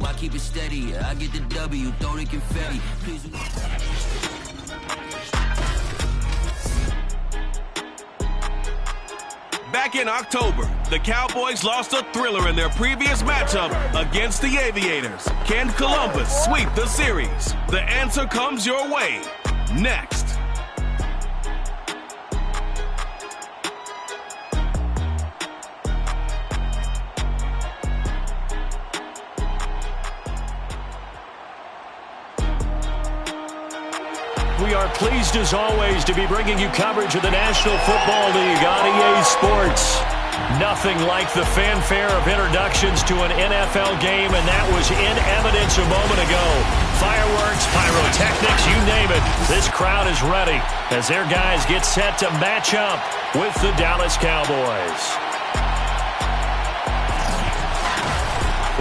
Why keep it steady? I get the W, throw the confetti. Please. Back in October, the Cowboys lost a thriller in their previous matchup against the Aviators. Can Columbus sweep the series? The answer comes your way next. We are pleased as always to be bringing you coverage of the National Football League on EA Sports. Nothing like the fanfare of introductions to an NFL game, and that was in evidence a moment ago. Fireworks, pyrotechnics, you name it. This crowd is ready as their guys get set to match up with the Dallas Cowboys.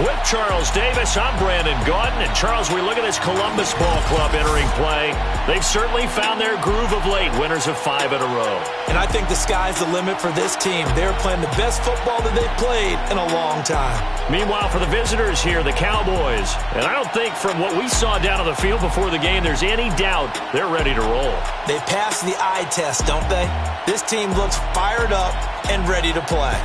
With Charles Davis, I'm Brandon Gaudin. And Charles, we look at this Columbus Ball Club entering play. They've certainly found their groove of late, winners of 5 in a row. And I think the sky's the limit for this team. They're playing the best football that they've played in a long time. Meanwhile, for the visitors here, the Cowboys. And I don't think from what we saw down on the field before the game, there's any doubt they're ready to roll. They passed the eye test, don't they? This team looks fired up and ready to play.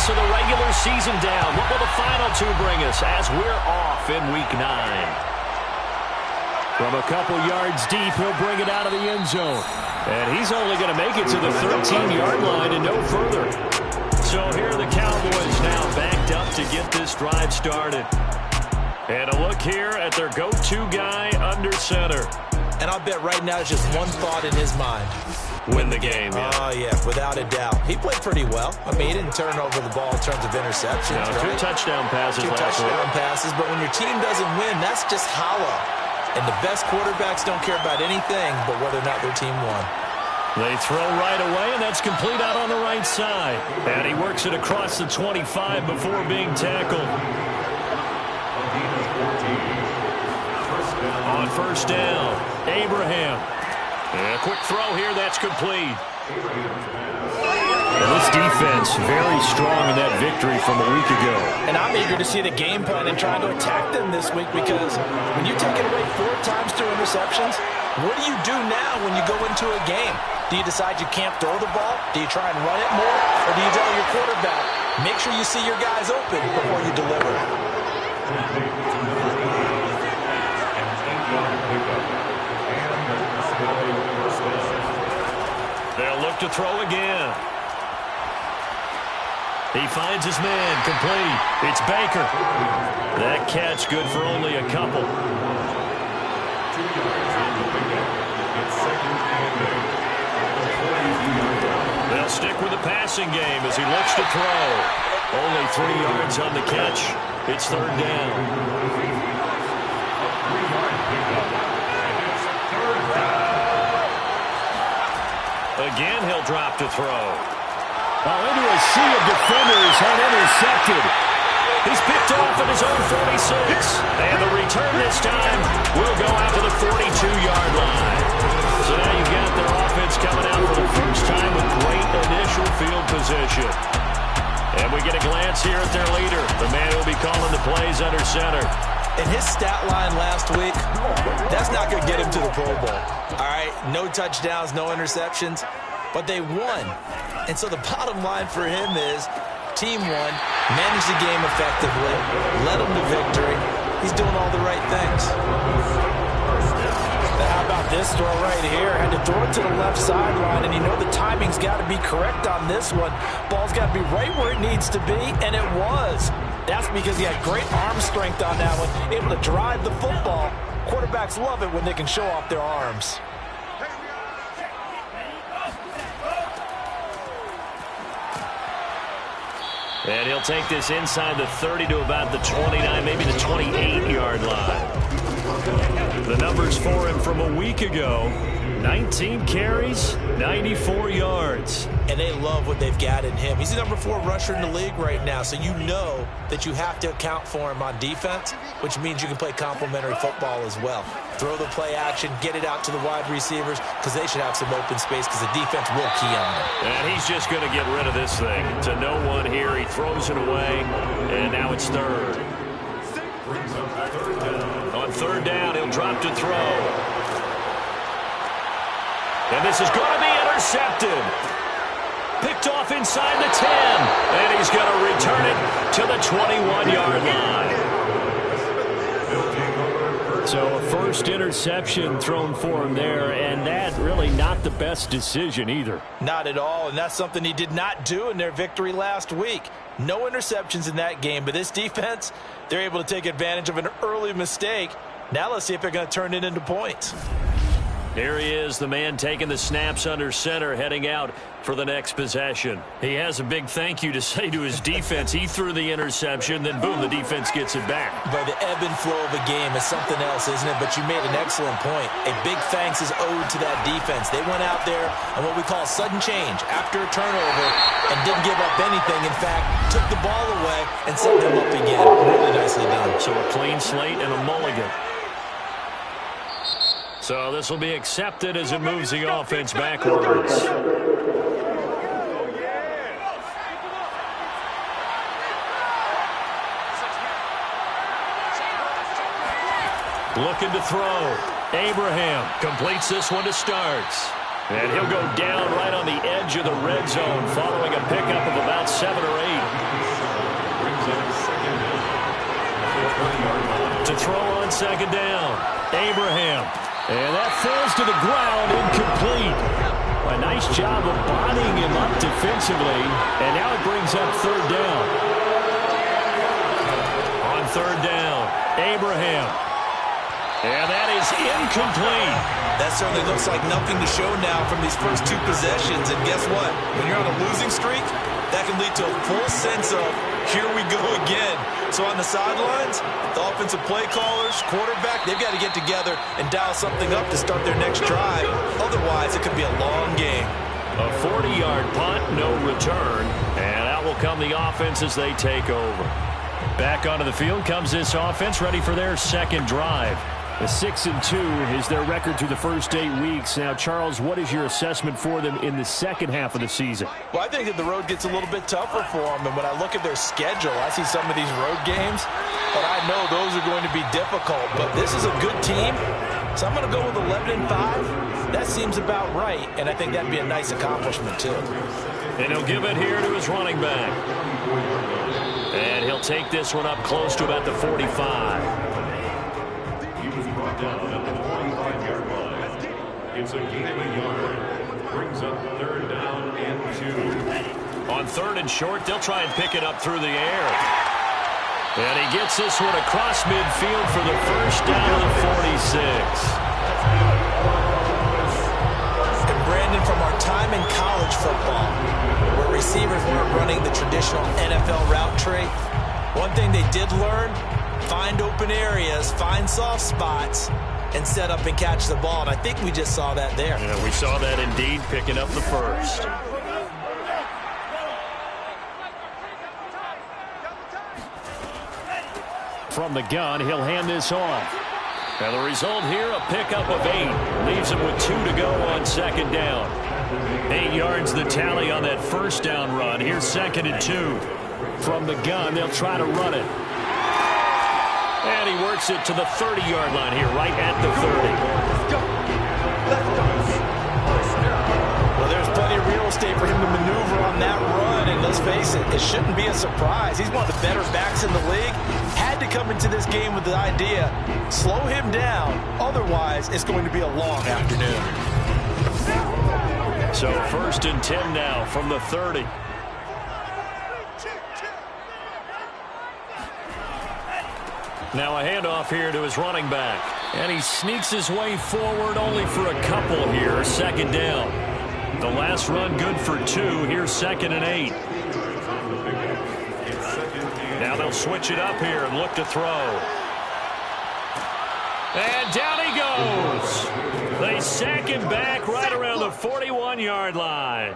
Of the regular season down. What will the final 2 bring us as we're off in week 9? From a couple yards deep, he'll bring it out of the end zone. And he's only going to make it to the 13-yard line and no further. So here are the Cowboys now backed up to get this drive started. And a look here at their go-to guy under center. And I'll bet right now it's just one thought in his mind. Win the game, yeah. Oh, yeah, without a doubt. He played pretty well. I mean, he didn't turn over the ball in terms of interceptions. No, right? 2 touchdown passes last week. 2 touchdown passes, but when your team doesn't win, that's just hollow. And the best quarterbacks don't care about anything but whether or not their team won. They throw right away, and that's complete out on the right side. And he works it across the 25 before being tackled. On first down, Abraham. And a quick throw here, that's complete. And this defense very strong in that victory from a week ago. And I'm eager to see the game plan and trying to attack them this week because when you take it away 4 times through interceptions, what do you do now when you go into a game? Do you decide you can't throw the ball? Do you try and run it more? Or do you tell your quarterback, make sure you see your guys open before you deliver? They'll look to throw again. He finds his man, complete. It's Baker. That catch good for only a couple. They'll stick with the passing game as he looks to throw. Only 3 yards on the catch. It's 3rd down. Again, he'll drop to throw. Oh, into a sea of defenders and intercepted. He's picked off at his own 46. And the return this time will go out to the 42-yard line. So now you've got their offense coming out for the first time with great initial field position. And we get a glance here at their leader, the man who'll be calling the plays under center. And his stat line last week, that's not going to get him to the Pro Bowl. All right, no touchdowns, no interceptions, but they won. And so the bottom line for him is team won, managed the game effectively, led them to victory. He's doing all the right things. How about this throw right here? Had to throw it to the left sideline, and you know the timing's got to be correct on this one. Ball's got to be right where it needs to be, and it was. That's because he had great arm strength on that one, able to drive the football. Quarterbacks love it when they can show off their arms. And he'll take this inside the 30 to about the 29, maybe the 28-yard line. The numbers for him from a week ago: 19 carries, 94 yards. And they love what they've got in him. He's the number 4 rusher in the league right now, so you know that you have to account for him on defense, which means you can play complementary football as well. Throw the play action, get it out to the wide receivers, because they should have some open space, because the defense will key on them. And he's just going to get rid of this thing. To no one here. He throws it away, and now it's third. On third down, he'll drop to throw. And this is going to be intercepted. Picked off inside the 10. And he's going to return it to the 21-yard line. So a first interception thrown for him there, and that really not the best decision either. Not at all, and that's something he did not do in their victory last week. No interceptions in that game, but this defense, they're able to take advantage of an early mistake. Now let's see if they're going to turn it into points. Here he is, the man taking the snaps under center, heading out for the next possession. He has a big thank you to say to his defense. He threw the interception, then boom, the defense gets it back. But the ebb and flow of a game is something else, isn't it? But you made an excellent point. A big thanks is owed to that defense. They went out there on what we call sudden change after a turnover and didn't give up anything. In fact, took the ball away and set them up again. Really nicely done. So a clean slate and a mulligan. So this will be accepted as it moves the offense backwards. Looking to throw. Abraham completes this one to Starks. And he'll go down right on the edge of the red zone following a pickup of about 7 or 8. To throw on second down. Abraham. And that falls to the ground, incomplete. A nice job of bodying him up defensively. And now it brings up third down. On third down, Abraham. And that is incomplete. That certainly looks like nothing to show now from these first 2 possessions. And guess what? When you're on a losing streak, that can lead to a full sense of, here we go again. So on the sidelines, the offensive play callers, quarterback, they've got to get together and dial something up to start their next drive. Otherwise, it could be a long game. A 40-yard punt, no return. And out will come the offense as they take over. Back onto the field comes this offense, ready for their second drive. A 6-2 is their record through the first 8 weeks. Now, Charles, what is your assessment for them in the second half of the season? Well, I think that the road gets a little bit tougher for them. And when I look at their schedule, I see some of these road games, but I know those are going to be difficult. But this is a good team, so I'm going to go with 11-5. That seems about right, and I think that'd be a nice accomplishment, too. And he'll give it here to his running back. And he'll take this one up close to about the 45. Down at the 45-yard line. It's a gain of a yard. Brings up third down and 2. On third and short, they'll try and pick it up through the air. And he gets this one across midfield for the first down of the 46. And Brandon, from our time in college football, where receivers weren't running the traditional NFL route tree, one thing they did learn: find open areas, find soft spots, and set up and catch the ball. And I think we just saw that there. Yeah, we saw that indeed, picking up the first. From the gun, he'll hand this off. And the result here, a pickup of 8. Leaves him with 2 to go on second down. 8 yards the tally on that first down run. Here's second and 2. From the gun, they'll try to run it. And he works it to the 30-yard line here, right at the 30. Well, there's plenty of real estate for him to maneuver on that run. And let's face it, it shouldn't be a surprise. He's one of the better backs in the league. Had to come into this game with the idea, slow him down. Otherwise, it's going to be a long afternoon. So first and 10 now from the 30. Now a handoff here to his running back. And he sneaks his way forward only for a couple here. Second down. The last run good for 2. Here's second and 8. Now they'll switch it up here and look to throw. And down he goes. They sack him back right around the 41-yard line.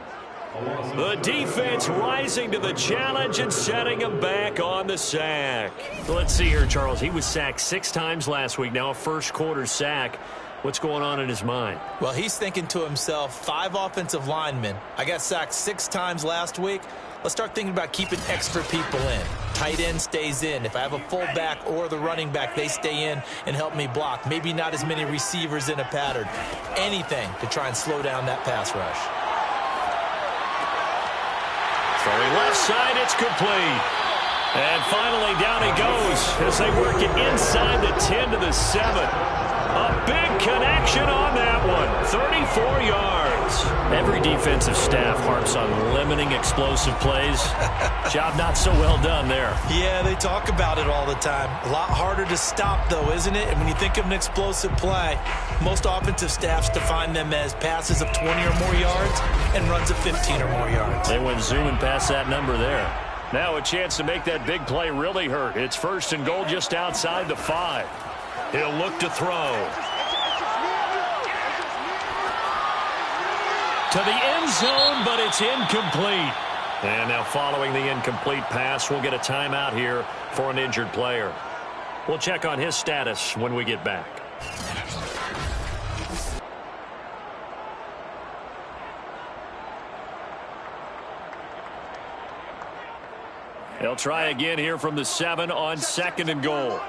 The defense rising to the challenge and setting him back on the sack. Let's see here, Charles. He was sacked 6 times last week. Now a first-quarter sack. What's going on in his mind? Well, he's thinking to himself, 5 offensive linemen. I got sacked 6 times last week. Let's start thinking about keeping extra people in. Tight end stays in. If I have a fullback or the running back, they stay in and help me block. Maybe not as many receivers in a pattern. Anything to try and slow down that pass rush. Throwing left side, it's complete. And finally, down he goes as they work it inside the 10 to the 7. A big connection on that one. 34 yards. Every defensive staff harps on limiting explosive plays. Job not so well done there. Yeah, they talk about it all the time. A lot harder to stop, though, isn't it? And when you think of an explosive play, most offensive staffs define them as passes of 20 or more yards and runs of 15 or more yards. They went zooming past that number there. Now a chance to make that big play really hurt. It's 1st and goal just outside the 5. He'll look to throw. To the end zone, but it's incomplete. And now following the incomplete pass, we'll get a timeout here for an injured player. We'll check on his status when we get back. They'll try again here from the 7 on 2nd and goal.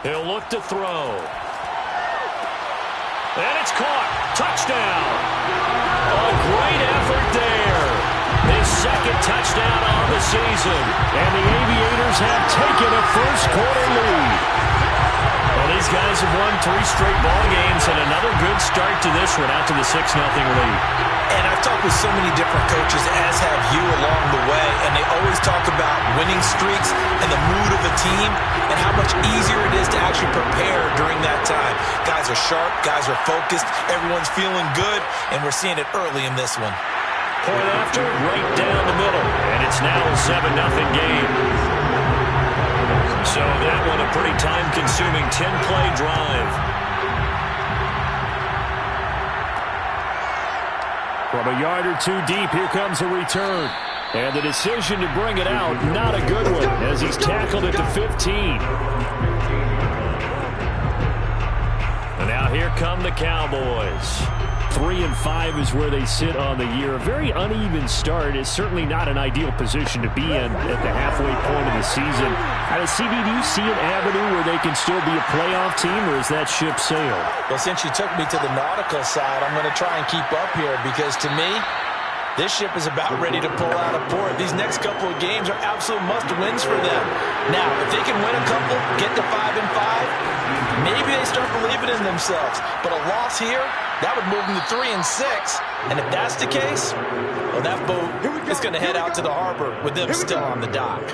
He'll look to throw. And it's caught. Touchdown. A great effort there. His 2nd touchdown on the season. And the Aviators have taken a first-quarter lead. Well, these guys have won 3 straight ball games and another good start to this one out to the 6-0 lead. And I've talked with so many different coaches, as have you along the way, and they always talk about winning streaks and the mood of a team and how much easier it is to actually prepare during that time. Guys are sharp, guys are focused, everyone's feeling good, and we're seeing it early in this one. Point after, right down the middle, and it's now a 7-0 game. So that one a pretty time-consuming 10-play drive. From a yard or 2 deep, here comes a return. And the decision to bring it out, not a good one, as he's tackled it to 15. And now here come the Cowboys. 3-5 is where they sit on the year. A very uneven start. It's certainly not an ideal position to be in at the halfway point of the season. Out of CB, do you see an avenue where they can still be a playoff team, or is that ship sailed? Well, since you took me to the nautical side, I'm going to try and keep up here because, to me, this ship is about ready to pull out of port. These next couple of games are absolute must-wins for them. Now, if they can win a couple, get to 5-5, maybe they start believing in themselves. But a loss here, that would move them to 3-6. And if that's the case, well, that boat is going to head out to the harbor with them still on the dock.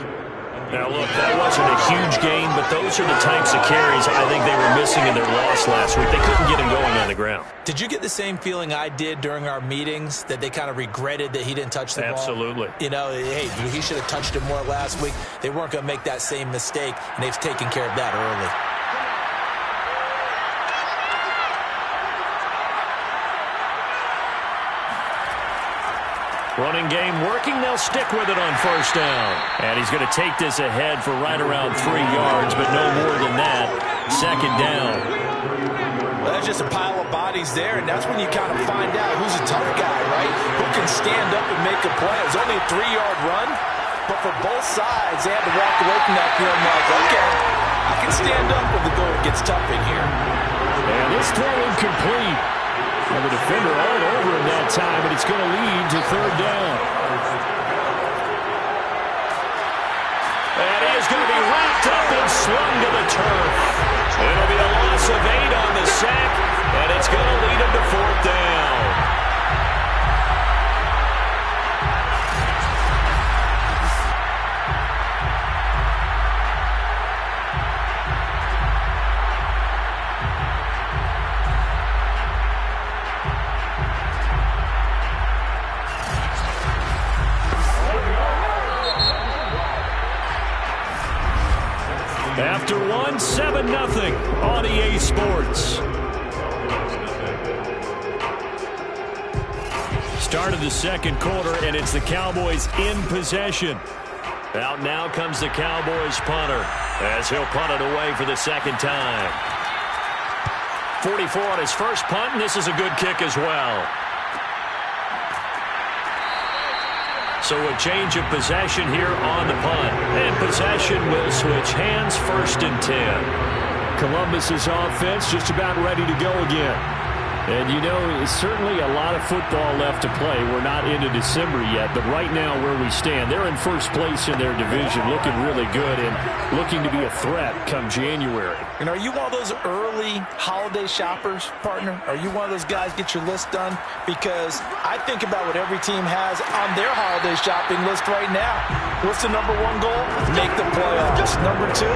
Now, look, that wasn't a huge game, but those are the types of carries I think they were missing in their loss last week. They couldn't get him going on the ground. Did you get the same feeling I did during our meetings, that they kind of regretted that he didn't touch the ball? Absolutely. You know, hey, he should have touched it more last week. They weren't going to make that same mistake, and they've taken care of that early. Running game working. They'll stick with it on 1st down. And he's going to take this ahead for right around 3 yards, but no more than that. 2nd down. Well, that's just a pile of bodies there, and that's when you kind of find out who's a tough guy, right? Who can stand up and make a play. It was only a 3-yard run, but for both sides, they had to walk away from that feeling like, okay, I can stand up when the going gets tough in here. And this throw incomplete. And the defender all over him that time, but it's going to lead to 3rd down. And he is going to be wrapped up and slung to the turf. It'll be a loss of 8 on the sack, and it's going to lead him to 4th down. 7-0 on EA Sports. Start of the second quarter, and it's the Cowboys in possession. Out now comes the Cowboys punter as he'll punt it away for the second time. 44 on his first punt, and this is a good kick as well. So a change of possession here on the punt. And possession will switch hands, 1st and 10. Columbus's offense just about ready to go again. And, you know, it's certainly a lot of football left to play. We're not into December yet, but right now where we stand, they're in first place in their division, looking really good and looking to be a threat come January. And are you one of those early holiday shoppers, partner? Are you one of those guys get your list done? Because I think about what every team has on their holiday shopping list right now. What's the number 1 goal? Make the playoffs. Number 2,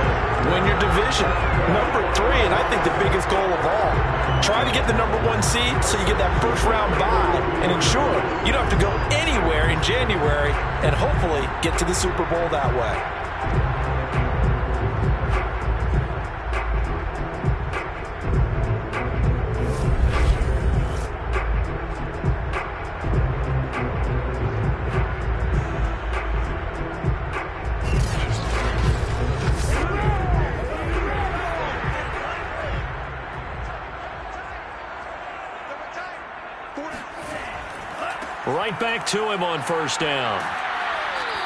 win your division. Number 3, and I think the biggest goal of all, try to get the number 1 seed so you get that first round bye and ensure you don't have to go anywhere in January and hopefully get to the Super Bowl that way. Right back to him on first down.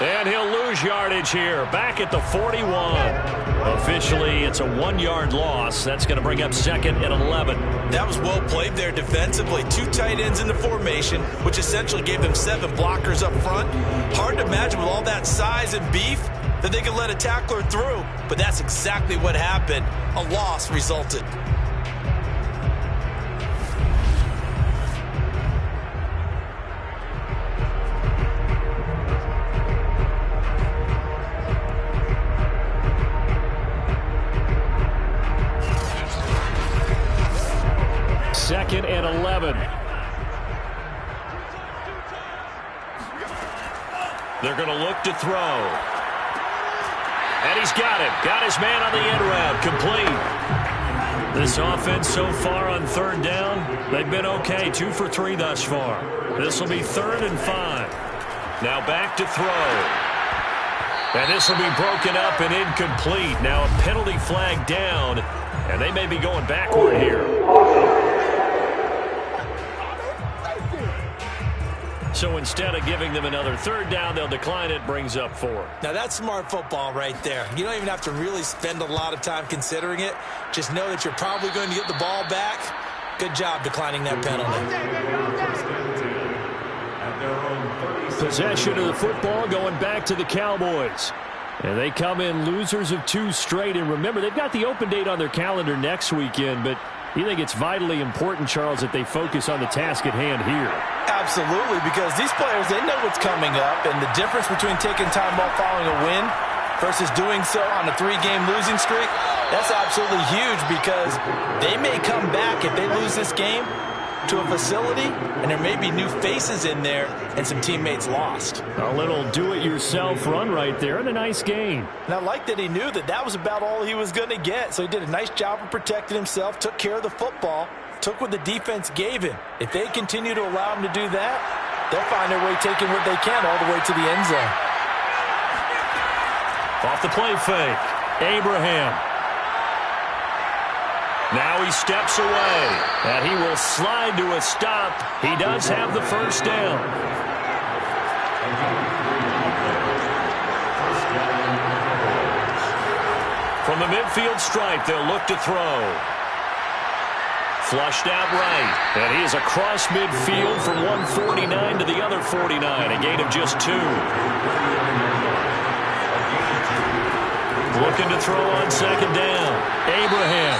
And he'll lose yardage here. Back at the 41. Officially, it's a 1-yard loss. That's going to bring up 2nd and 11. That was well played there defensively. 2 tight ends in the formation, which essentially gave them 7 blockers up front. Hard to imagine with all that size and beef that they could let a tackler through. But that's exactly what happened. A loss resulted. Second and 11. They're going to look to throw. And he's got it. Got his man on the end route. Complete. This offense so far on 3rd down, they've been okay. 2 for 3 thus far. This will be 3rd and 5. Now back to throw. And this will be broken up and incomplete. Now a penalty flag down, and they may be going backward here. So instead of giving them another 3rd down, they'll decline it, brings up 4. Now that's smart football right there. You don't even have to really spend a lot of time considering it. Just know that you're probably going to get the ball back. Good job declining that penalty. Possession of the football going back to the Cowboys. And they come in losers of 2 straight. And remember, they've got the open date on their calendar next weekend, but you think it's vitally important, Charles, that they focus on the task at hand here? Absolutely, because these players, they know what's coming up, and the difference between taking time off following a win versus doing so on a 3-game losing streak, that's absolutely huge because they may come back if they lose this game to a facility, and there may be new faces in there and some teammates lost. A little do-it-yourself run right there and a nice gain. And I like that he knew that that was about all he was going to get, so he did a nice job of protecting himself, took care of the football, took what the defense gave him. If they continue to allow him to do that, they'll find their way taking what they can all the way to the end zone. Off the play fake, Abraham. Now he steps away, and he will slide to a stop. He does have the first down. From the midfield stripe, they'll look to throw. Flushed out right, and he is across midfield from 149 to the other 49, a gain of just 2. Looking to throw on second down. Abraham.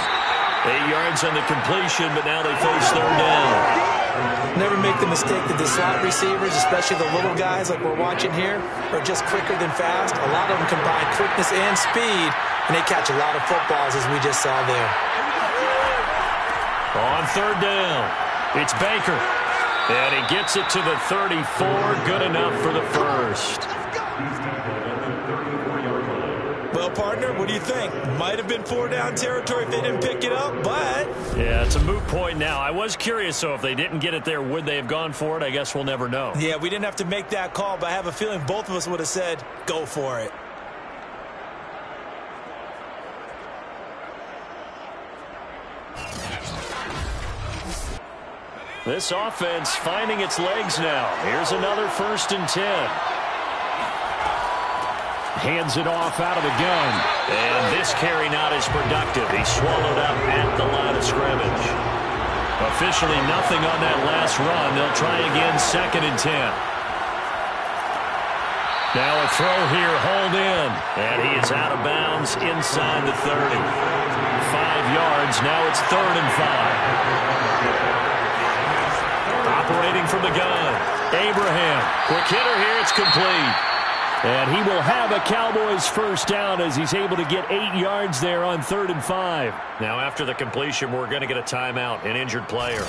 8 yards on the completion, but now they face 3rd down. Never make the mistake that the slot receivers, especially the little guys like we're watching here, are just quicker than fast. A lot of them combine quickness and speed, and they catch a lot of footballs, as we just saw there. On 3rd down, it's Baker. And he gets it to the 34. Good enough for the first. Well, Well, partner, what do you think? Might have been 4-down territory if they didn't pick it up, but... Yeah, it's a moot point now. I was curious, so if they didn't get it there, would they have gone for it? I guess we'll never know. Yeah, we didn't have to make that call, but I have a feeling both of us would have said, go for it. This offense finding its legs now. Here's another 1st and 10. Hands it off out of the gun. And this carry not as productive. He swallowed up at the line of scrimmage. Officially nothing on that last run. They'll try again 2nd and 10. Now a throw here, hold in. And he is out of bounds inside the 30. 5 yards, now it's 3rd and 5. Operating from the gun. Abraham. Quick hitter here. It's complete. And he will have a Cowboys 1st down as he's able to get 8 yards there on 3rd and 5. Now after the completion, we're going to get a timeout, an injured player.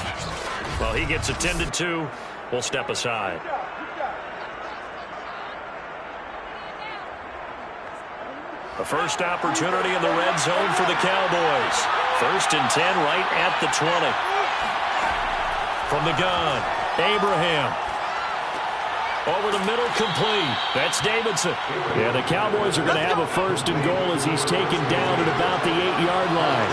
Well, he gets attended to. We'll step aside. The first opportunity in the red zone for the Cowboys. 1st and 10 right at the 20. From the gun, Abraham. Over the middle, complete. That's Davidson. Yeah, the Cowboys are going to have a 1st and goal as he's taken down at about the 8-yard line.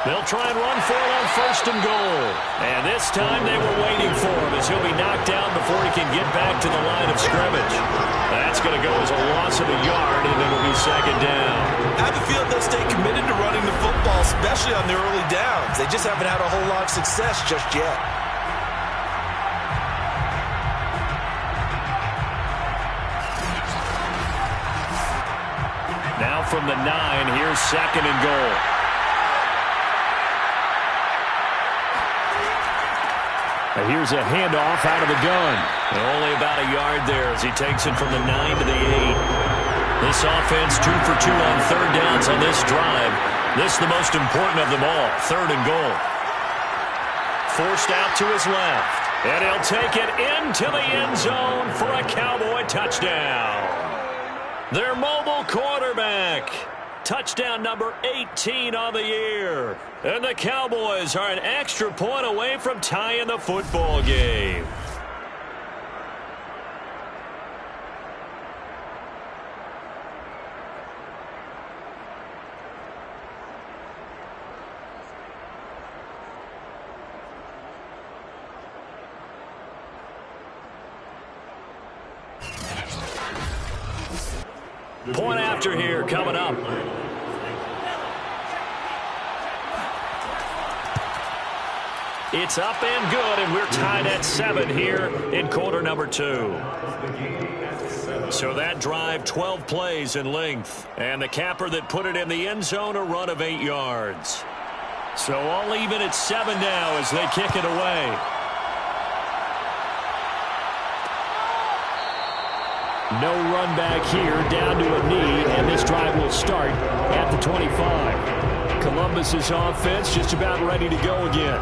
They'll try and run for it on 1st and goal. And this time they were waiting for him as he'll be knocked down before he can get back to the line of scrimmage. That's going to go as a loss of a yard, and it'll be 2nd down. I have a feeling they'll stay committed to running the football, especially on their early downs. They just haven't had a whole lot of success just yet. Now from the 9, here's 2nd and goal. Here's a handoff out of the gun. Only about a yard there as he takes it from the 9 to the 8. This offense 2 for 2 on 3rd downs on this drive. This is the most important of them all, 3rd and goal. Forced out to his left. And he'll take it into the end zone for a Cowboy touchdown. Their mobile quarterback. Touchdown number 18 on the year. And the Cowboys are an extra point away from tying the football game. Point after here coming up. It's up and good, and we're tied at 7 here in quarter number 2. So that drive, 12 plays in length. And the capper that put it in the end zone, a run of 8 yards. So all even at 7 now as they kick it away. No run back here, down to a knee, and this drive will start at the 25. Columbus's offense just about ready to go again.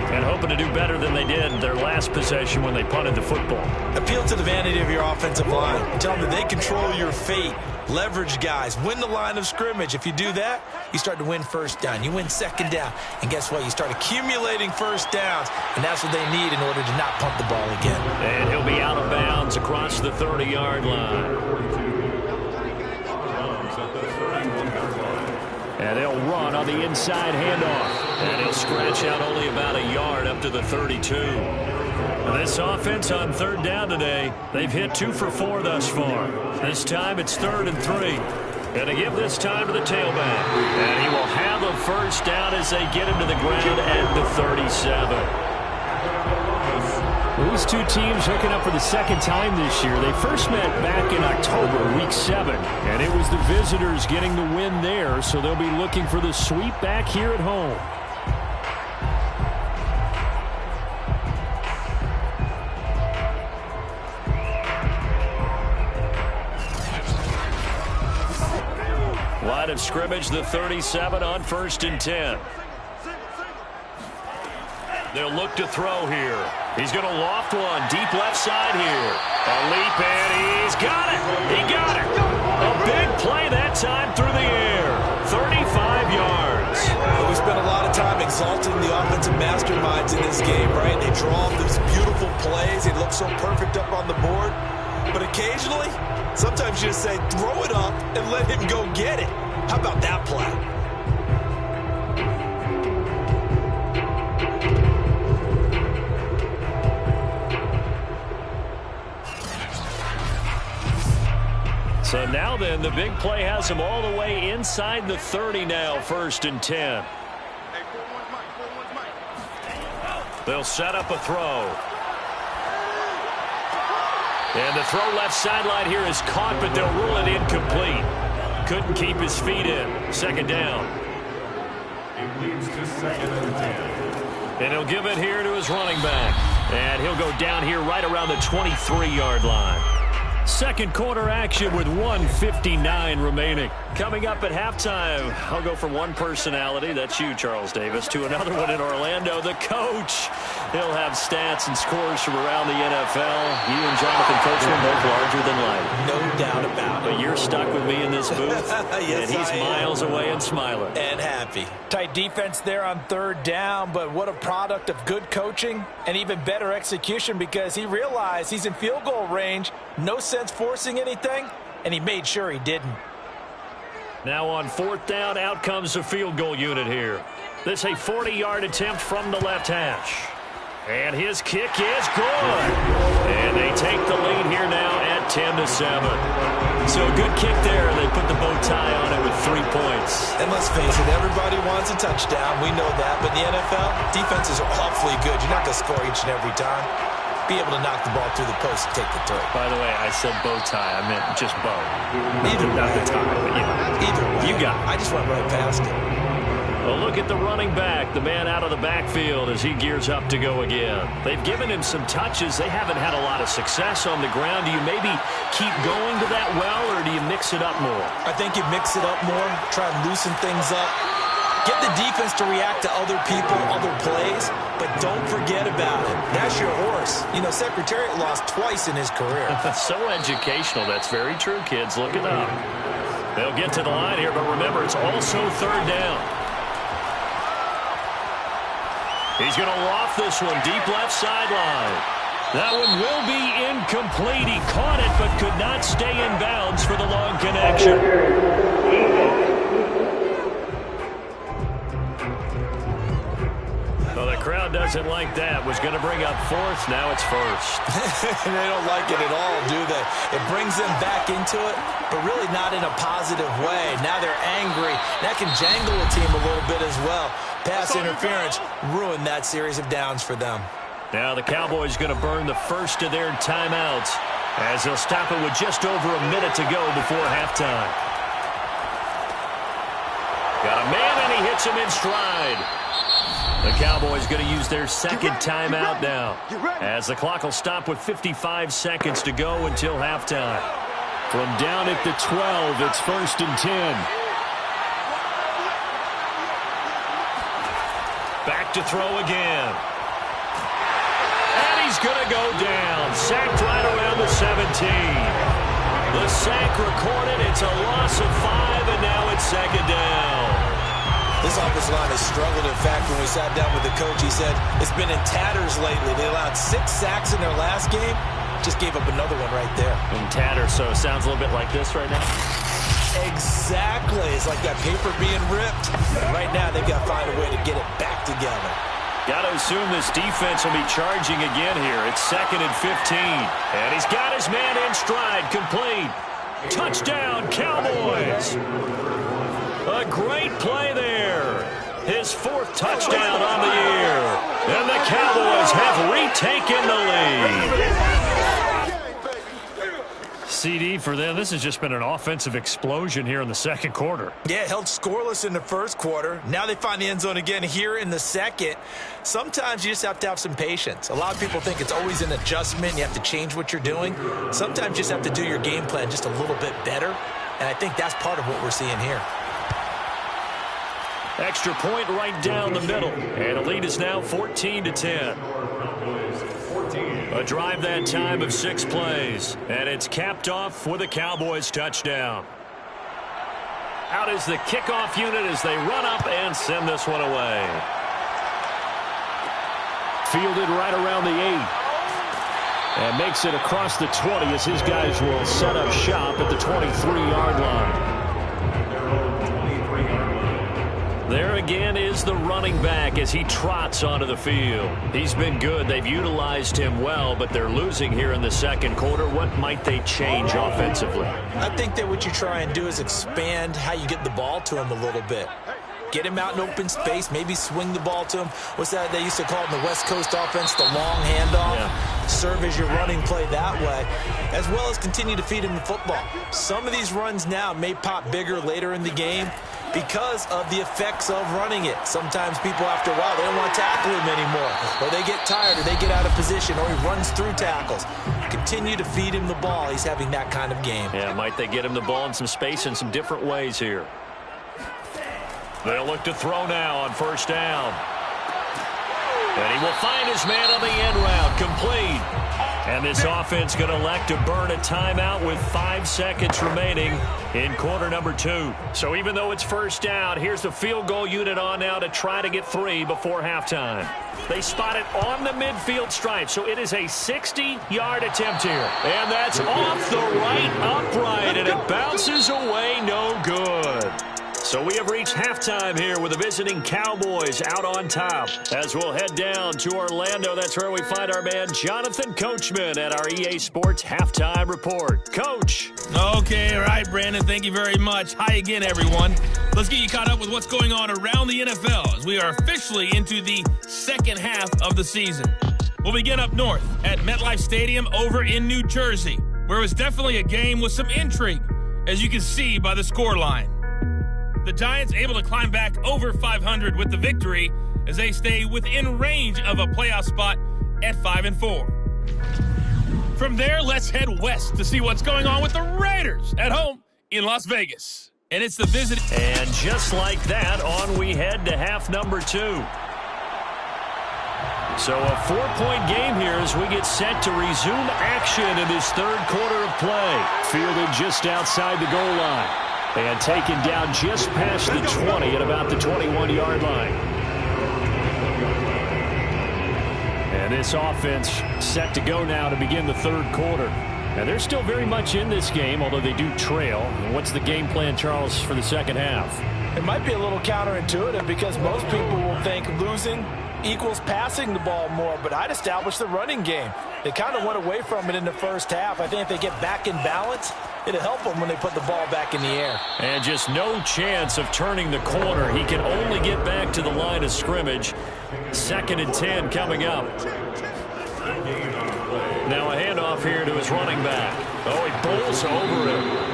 And hoping to do better than they did their last possession when they punted the football. Appeal to the vanity of your offensive line. Tell them that they control your fate. Leverage guys. Win the line of scrimmage. If you do that, you start to win 1st down. You win 2nd down. And guess what? You start accumulating 1st downs. And that's what they need in order to not punt the ball again. And he'll be out of bounds across the 30-yard line. And they'll run on the inside handoff. And he'll scratch out only about a yard up to the 32. This offense on 3rd down today, they've hit 2 for 4 thus far. This time it's 3rd and 3. And to give this time to the tailback. And he will have a 1st down as they get him to the ground at the 37. These two teams hooking up for the 2nd time this year. They first met back in October, week 7. And it was the visitors getting the win there, so they'll be looking for the sweep back here at home. Line of scrimmage, the 37 on 1st and 10. They'll look to throw here. He's going to loft one. Deep left side here. A leap, and he's got it. He got it. A big play that time through the air. 35 yards. We spent a lot of time exalting the offensive masterminds in this game, right? They draw up these beautiful plays. They look so perfect up on the board. But occasionally, sometimes you just say, throw it up and let him go get it. How about that play? So now then, the big play has him all the way inside the 30 now, 1st and 10. They'll set up a throw. And the throw left sideline here is caught, but they'll rule it incomplete. Couldn't keep his feet in. 2nd down. It leads to 2nd and 10. And he'll give it here to his running back. And he'll go down here right around the 23-yard line. Second quarter action with 1:59 remaining. Coming up at halftime, I'll go from one personality, that's you, Charles Davis, to another one in Orlando, the coach. He'll have stats and scores from around the NFL. You and Jonathan Coachman both larger than life. No doubt about it. But you're stuck with me in this booth, yes, and he's miles away and smiling. And happy. Tight defense there on 3rd down, but what a product of good coaching and even better execution, because he realized he's in field goal range. No sense forcing anything, and he made sure he didn't. Now on 4th down, out comes the field goal unit here. This a 40-yard attempt from the left hash. And his kick is good. And they take the lead here now at 10-7. So a good kick there. They put the bow tie on it with 3 points. And let's face it, everybody wants a touchdown. We know that. But in the NFL, defenses are awfully good. You're not going to score each and every time. Be able to knock the ball through the post and take the throw. By the way, I said bow tie. I meant just bow. Either not way. the tie, but yeah. Either way. You got it. I just went right past it. A look at the running back, the man out of the backfield as he gears up to go again. They've given him some touches. They haven't had a lot of success on the ground. Do you maybe keep going to that well, or do you mix it up more? I think you mix it up more, try and loosen things up. Get the defense to react to other people, other plays, but don't forget about it. That's your horse. You know, Secretariat lost twice in his career. So educational. That's very true, kids. Look it up. They'll get to the line here, but remember, it's also 3rd down. He's going to loft this one deep left sideline. That one will be incomplete. He caught it but could not stay in bounds for the long connection. Well, the crowd doesn't like that. Was going to bring up 4th. Now it's 1st. They don't like it at all, do they? It brings them back into it, but really not in a positive way. Now they're angry. That can jangle a team a little bit as well. Pass interference ruined that series of downs for them. Now the Cowboys going to burn the first of their timeouts as they'll stop it with just over a minute to go before halftime. Got a man, and he hits him in stride. The Cowboys going to use their 2nd timeout now as the clock will stop with 55 seconds to go until halftime. From down at the 12, it's 1st and 10. Back to throw again. And he's going to go down. Sacked right around the 17. The sack recorded. It's a loss of 5, and now it's 2nd down. This offensive line has struggled. In fact, when we sat down with the coach, he said it's been in tatters lately. They allowed 6 sacks in their last game. Just gave up another one right there. In tatters, so it sounds a little bit like this right now. Exactly. It's like that paper being ripped. And right now, they've got to find a way to get it back together. Got to assume this defense will be charging again here. It's 2nd and 15. And he's got his man in stride. Complete. Touchdown, Cowboys. A great play there. His 4th touchdown on the year. And the Cowboys have retaken the lead. CD for them. This has just been an offensive explosion here in the 2nd quarter. Yeah, held scoreless in the 1st quarter. Now they find the end zone again here in the 2nd. Sometimes you just have to have some patience. A lot of people think it's always an adjustment. You have to change what you're doing. Sometimes you just have to do your game plan just a little bit better. And I think that's part of what we're seeing here. Extra point right down the middle. And the lead is now 14-10. A drive that time of 6 plays. And it's capped off with a Cowboys touchdown. Out is the kickoff unit as they run up and send this one away. Fielded right around the 8. And makes it across the 20 as his guys will set up shop at the 23-yard line. There again is the running back as he trots onto the field. He's been good. They've utilized him well, but they're losing here in the second quarter. What might they change offensively? I think that what you try and do is expand how you get the ball to him a little bit. Get him out in open space, maybe swing the ball to him. What's that they used to call it in the West Coast offense, the long handoff? Yeah. Serve as your running play that way, as well as continue to feed him the football. Some of these runs now may pop bigger later in the game because of the effects of running it. Sometimes people, after a while, they don't want to tackle him anymore, or they get tired, or they get out of position, or he runs through tackles. Continue to feed him the ball. He's having that kind of game. Yeah, might they get him the ball in some space in some different ways here. They'll look to throw now on first down. And he will find his man on the end route, complete. And this offense going to elect to burn a timeout with 5 seconds remaining in quarter number 2. So even though it's first down, here's the field goal unit on now to try to get 3 before halftime. They spot it on the midfield stripe, so it is a 60-yard attempt here. And that's off the right upright, and it bounces away, no good. So we have reached halftime here with the visiting Cowboys out on top. As we'll head down to Orlando, that's where we find our man Jonathan Coachman at our EA Sports Halftime Report. Coach. Okay, all right, Brandon, thank you very much. Hi again, everyone. Let's get you caught up with what's going on around the NFL as we are officially into the second half of the season. We'll begin up north at MetLife Stadium over in New Jersey, where it was definitely a game with some intrigue, as you can see by the scoreline. The Giants able to climb back over 500 with the victory as they stay within range of a playoff spot at 5-4. From there, let's head west to see what's going on with the Raiders at home in Las Vegas. And it's the visit. And just like that, on we head to half number 2. So a 4-point game here as we get set to resume action in this third quarter of play. Fielded just outside the goal line. And taken down just past the 20 at about the 21-yard line. And this offense set to go now to begin the third quarter. And they're still very much in this game, although they do trail. And what's the game plan, Charles, for the second half? It might be a little counterintuitive because most people will think losing equals passing the ball more, but I'd establish the running game. They kind of went away from it in the first half. I think if they get back in balance, it'll help them when they put the ball back in the air. And just no chance of turning the corner. He can only get back to the line of scrimmage. 2nd and 10 coming up. Now a handoff here to his running back. Oh, he bowls over him.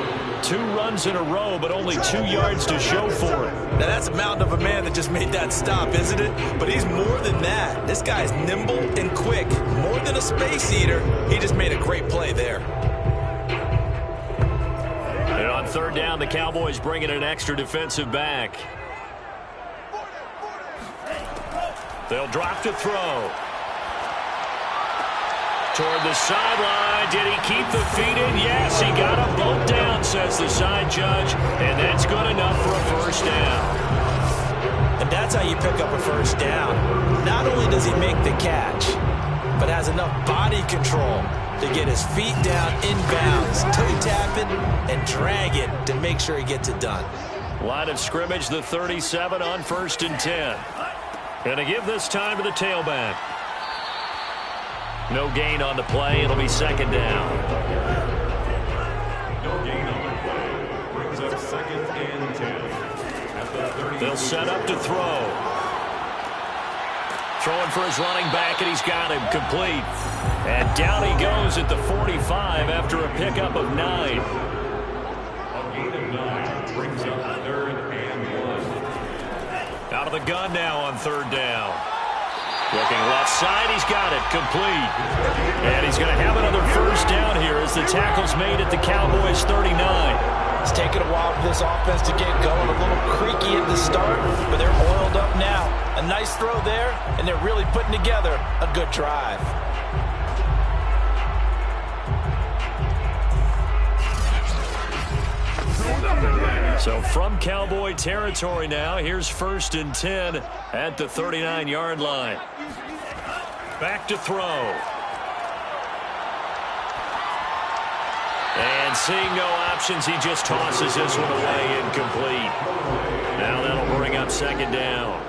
2 runs in a row, but only 2 yards to show for it. Now that's a mountain of a man that just made that stop, isn't it? But he's more than that. This guy's nimble and quick. More than a space eater. He just made a great play there. And on third down, the Cowboys bring in an extra defensive back. They'll drop to throw. Toward the sideline. Did he keep the feet in? Yes, he got a bump down, says the side judge. And that's good enough for a first down. And that's how you pick up a first down. Not only does he make the catch, but has enough body control to get his feet down inbounds, toe tap it, and drag it to make sure he gets it done. Line of scrimmage, the 37 on 1st and 10. Going to give this time to the tailback. No gain on the play. It'll be 2nd down. No gain on the play. Brings up 2nd and 10. At the 30. They'll set up to throw. Throwing for his running back, and he's got him complete. And down he goes at the 45 after a pickup of 9. A gain of 9 brings up 3rd and 1. Out of the gun now on 3rd down. Looking left side, he's got it, complete. And he's going to have another first down here as the tackle's made at the Cowboys' 39. It's taken a while for this offense to get going. A little creaky at the start, but they're oiled up now. A nice throw there, and they're really putting together a good drive. So from Cowboy territory now, here's 1st and 10 at the 39-yard line. Back to throw. And seeing no options, he just tosses this one away, incomplete. Now that'll bring up 2nd down.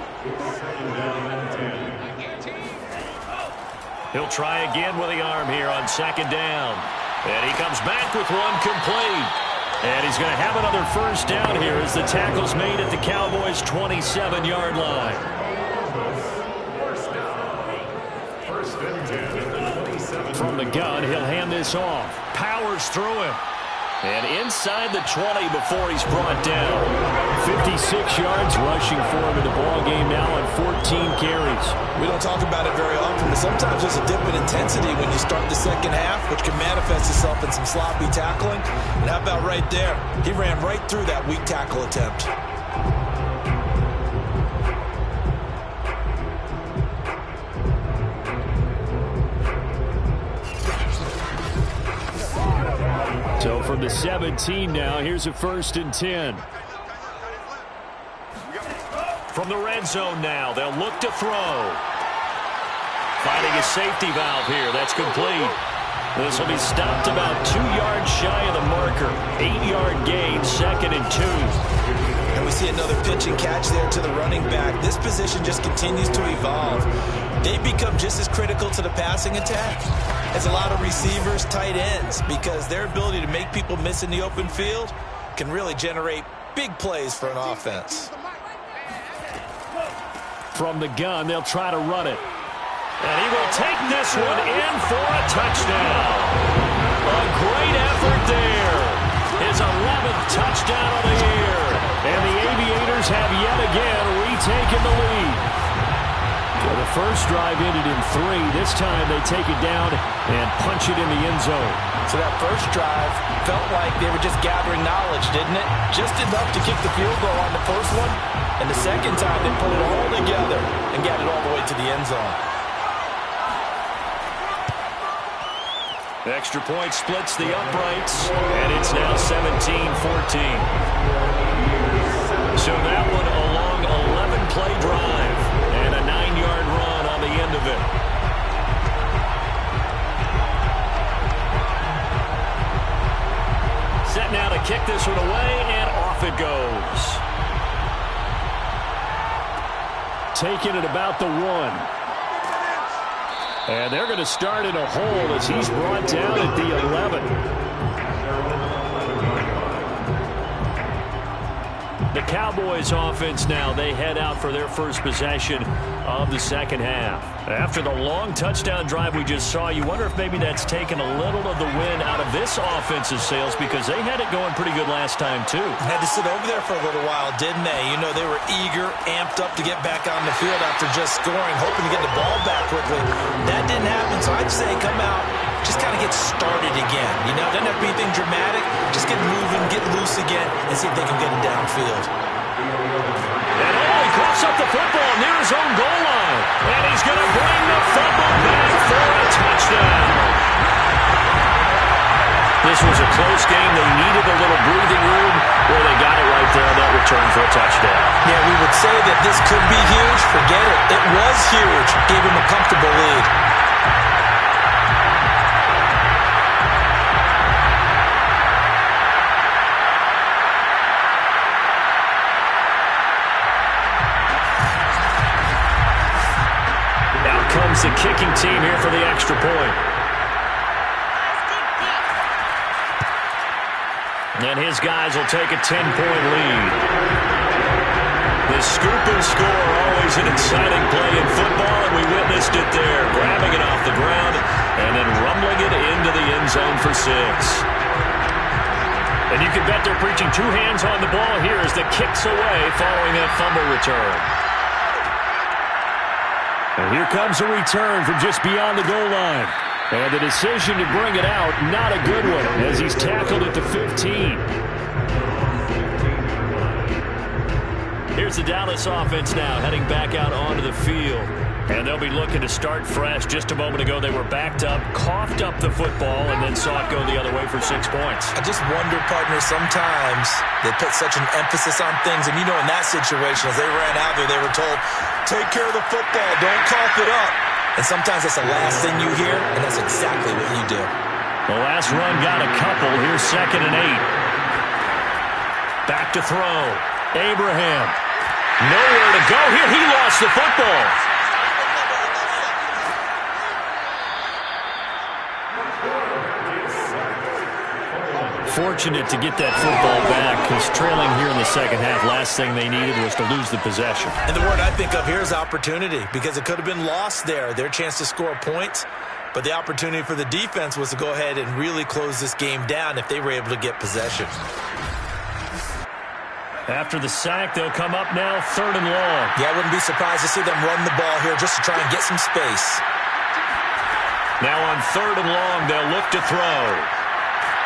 He'll try again with the arm here on 2nd down. And he comes back with one complete. And he's going to have another first down here as the tackle's made at the Cowboys' 27-yard line. From the gun, he'll hand this off. Powers through him. And inside the 20 before he's brought down. 56 yards rushing for him in the ballgame now on 14 carries. We don't talk about it very often, but sometimes there's a dip in intensity when you start the second half, which can manifest itself in some sloppy tackling. And how about right there? He ran right through that weak tackle attempt. So from the 17 now, here's a 1st and 10. From the red zone now, they'll look to throw. Finding a safety valve here. That's complete. This will be stopped about 2 yards shy of the marker. 8-yard gain, 2nd and 2. And we see another pitch and catch there to the running back. This position just continues to evolve. They become just as critical to the passing attack as a lot of receivers, tight ends, because their ability to make people miss in the open field can really generate big plays for an offense. From the gun, they'll try to run it. And he will take this one in for a touchdown. A great effort there. His 11th touchdown of the year. And the Aviators have yet again retaken the lead. So the first drive ended in 3. This time they take it down and punch it in the end zone. So that first drive felt like they were just gathering knowledge, didn't it? Just enough to kick the field goal on the first one. And the second time they put it all together and got it all the way to the end zone. Extra point splits the uprights, and it's now 17-14. So that one a long 11-play drive and a 9-yard run on the end of it. Set now to kick this one away, and off it goes. Taking it about the 1. And they're going to start in a hole as he's brought down at the 11. The Cowboys offense now, they head out for their first possession of the second half. After the long touchdown drive we just saw, you wonder if maybe that's taken a little of the wind out of this offensive sails, because they had it going pretty good last time too. Had to sit over there for a little while, didn't they? You know, they were eager, amped up to get back on the field after just scoring, hoping to get the ball back quickly. That didn't happen, so I'd say come out, just kind of get started again. You know, doesn't have to be anything dramatic. Just get moving, get loose again, and see if they can get it downfield. And he coughs up the football near his own goal line. And he's going to bring the fumble back for a touchdown. This was a close game. They needed a little breathing room. Well, they got it right there on that return for a touchdown. Yeah, we would say that this could be huge. Forget it. It was huge. Gave him a comfortable lead. The kicking team here for the extra point. And his guys will take a 10-point lead. The scoop and score, always an exciting play in football, and we witnessed it there, grabbing it off the ground and then rumbling it into the end zone for 6. And you can bet they're preaching 2 hands on the ball here as the kick's away following that fumble return. And here comes a return from just beyond the goal line. And the decision to bring it out, not a good one, as he's tackled at the 15. Here's the Dallas offense now, heading back out onto the field. And they'll be looking to start fresh. Just a moment ago, they were backed up, coughed up the football, and then saw it go the other way for 6 points. I just wonder, partner, sometimes they put such an emphasis on things. And, you know, in that situation, as they ran out there, they were told, take care of the football, don't cough it up. And sometimes that's the last thing you hear, and that's exactly what you do. The last run got a couple. Here's 2nd and 8. Back to throw. Abraham. Nowhere to go here. He lost the football. Fortunate to get that football back, because trailing here in the second half, last thing they needed was to lose the possession. And the word I think of here is opportunity, because it could have been lost there, their chance to score points. But the opportunity for the defense was to go ahead and really close this game down if they were able to get possession. After the sack, they'll come up now 3rd and long. Yeah, I wouldn't be surprised to see them run the ball here just to try and get some space. Now on 3rd and long, they'll look to throw.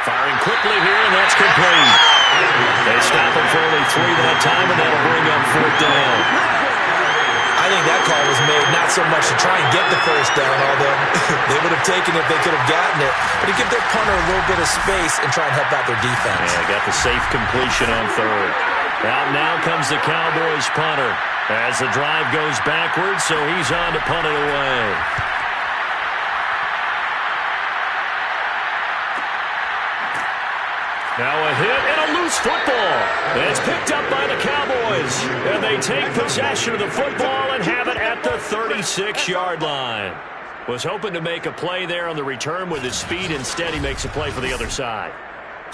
Firing quickly here, and that's complete. They stop him for only 3 that time, and that'll bring up 4th down. I think that call was made not so much to try and get the 1st down, although they would have taken it if they could have gotten it, but to give their punter a little bit of space and try and help out their defense. Yeah, got the safe completion on 3rd. Now comes the Cowboys punter as the drive goes backwards, so he's on to punt it away. Now a hit and a loose football. It's picked up by the Cowboys. And they take possession of the football and have it at the 36-yard line. Was hoping to make a play there on the return with his speed. Instead, he makes a play for the other side.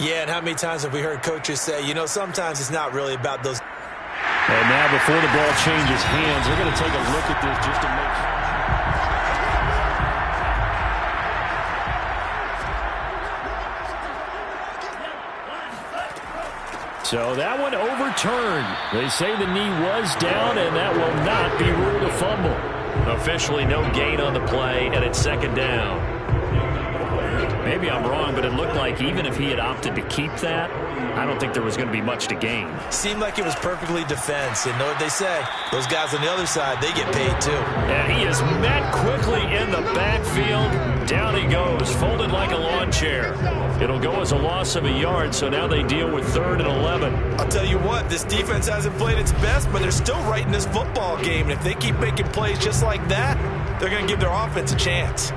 Yeah, and how many times have we heard coaches say, you know, sometimes it's not really about those. And now before the ball changes hands, they're going to take a look at this just to make sure. So that one overturned. They say the knee was down, and that will not be ruled a fumble. Officially no gain on the play, and it's 2nd down. Maybe I'm wrong, but it looked like even if he had opted to keep that, I don't think there was going to be much to gain. Seemed like it was perfectly defense. And know what they say, those guys on the other side, they get paid too. And he is met quickly in the backfield. Down he goes, folded like a lawn chair. It'll go as a loss of a yard, so now they deal with 3rd and 11. I'll tell you what, this defense hasn't played its best, but they're still right in this football game. And if they keep making plays just like that, they're going to give their offense a chance.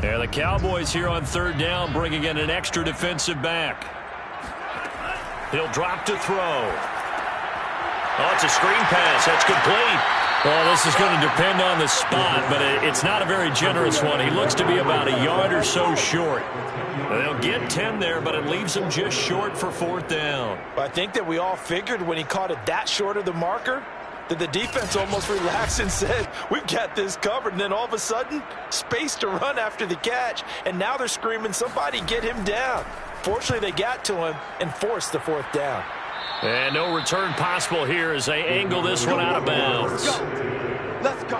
Yeah, the Cowboys here on 3rd down, bringing in an extra defensive back. He'll drop to throw. Oh, it's a screen pass. That's complete. Well, this is going to depend on the spot, but it's not a very generous one. He looks to be about a yard or so short. They'll get 10 there, but it leaves him just short for 4th down. I think that we all figured when he caught it that short of the marker that the defense almost relaxed and said, we've got this covered. And then all of a sudden, space to run after the catch. And now they're screaming, somebody get him down. Fortunately, they got to him and forced the 4th down. And no return possible here as they angle this one out of bounds. Let's go.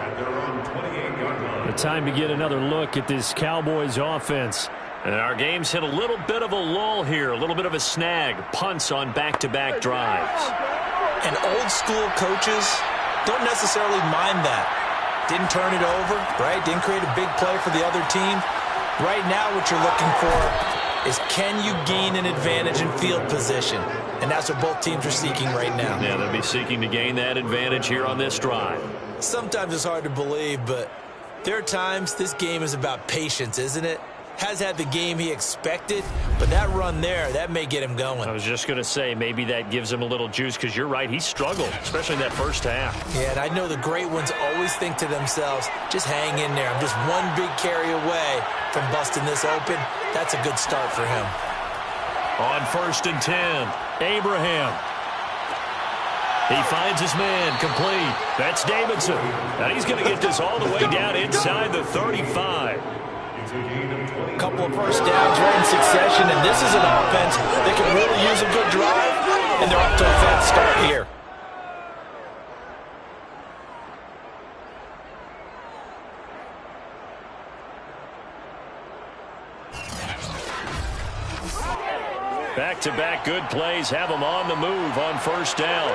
The time to get another look at this Cowboys offense. And our game's hit a little bit of a lull here, a little bit of a snag. Punts on back-to-back drives. And old school coaches don't necessarily mind that. Didn't turn it over, right? Didn't create a big play for the other team. Right now what you're looking for is, can you gain an advantage in field position? And that's what both teams are seeking right now. Yeah, they'll be seeking to gain that advantage here on this drive. Sometimes it's hard to believe, but there are times this game is about patience, isn't it? Has had the game he expected, but that run there, that may get him going. I was just going to say, maybe that gives him a little juice, because you're right, he struggled, especially in that first half. Yeah, and I know the great ones always think to themselves, just hang in there. I'm just one big carry away from busting this open. That's a good start for him. On 1st and 10, Abraham. He finds his man, complete. That's Davidson. Now he's going to get this all the way down inside the 35. A couple of first downs right in succession, and this is an offense that can really use a good drive. and they're off to a fast start here. Back-to-back good plays have them on the move on first down.